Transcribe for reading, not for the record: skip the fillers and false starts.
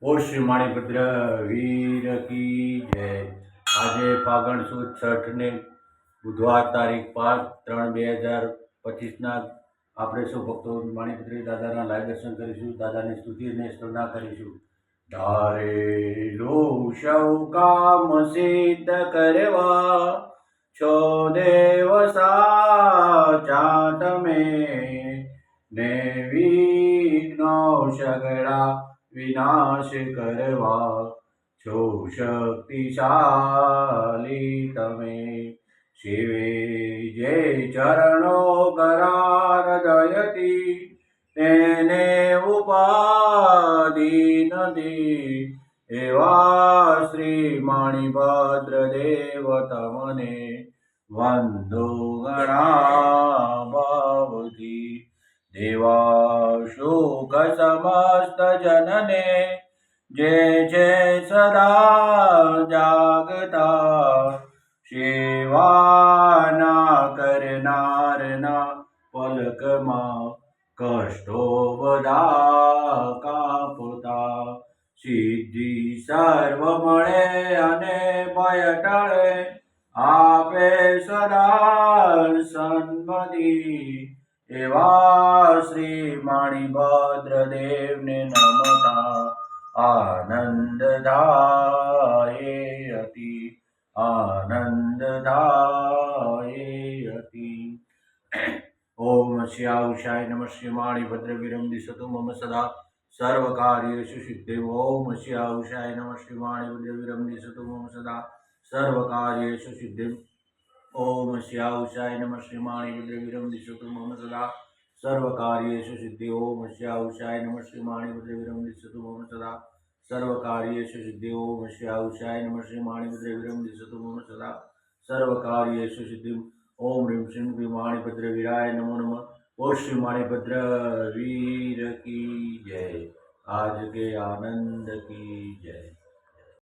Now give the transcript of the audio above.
ઓ શ્રી માણીભદ્ર વીર કી જય। આજે ફાગણ સુદ છઠ ને બુધવાર તારીખ 5/3/2025 ના આપણે સૌ ભક્તો માણીભદ્ર દાદાના લાઈવ દર્શન કરીશું, દાદાની સ્તુતિ અને સ્તુના કરીશું। ધારેલું સૌ કામ સિદ્ધ કરવા છો દેવ સાચા તમે, ને વિઘ્નો સગળા વિનાશ કરવા છો શક્તિશાલી તમે। શિવે જે ચરણો કરાર દયતી, તેને ઉપાધિ નથી। એવા શ્રી માણીભદ્ર દેવ તમને વંદો ઘણા ભાવથી। દેવા શુક સમસ્ત જનને જે છે સદા જાગતા, સેવાના કરનારના પલકમાં કષ્ટો બધા કાપતા। સિદ્ધિ સર્વ મળે અને ભય ટળે, આપે સદા સન્મતિ। એવા શ્રી માણીભદ્ર દેવને નમતા આનંદ થાય અતિ, આનંદ થાય અતિ। ઓમ શ્યાવશાય નમઃ શ્રી માણીભદ્ર વિરમદિશતુ મમ સદા સર્વ કાર્યેષુ સિદ્ધિ। ઓમ શ્યાવશાય નમઃ શ્રી માણીભદ્ર વિરમદિશતુ મમ સદા સર્વ કાર્યેષુ સિદ્ધિ। ओम श्यावशाय नमः श्री माणिभद्र विरमदिशतु मम सदा सर्व कार्येषु सिद्धि। ओम श्यावशाय नमः श्री माणिभद्र विरमदिशतु मम सदा सर्व कार्येषु सिद्धि। ओम श्यावशाय नमः श्री माणिभद्र विरमदिशतु मम सदा सर्व कार्येषु सिद्धि। ओम ह्रीं श्रीं माणिभद्र वीराय नमो नमः। ओ श्री माणिभद्र वीर की जय। आज के आनंद की जय।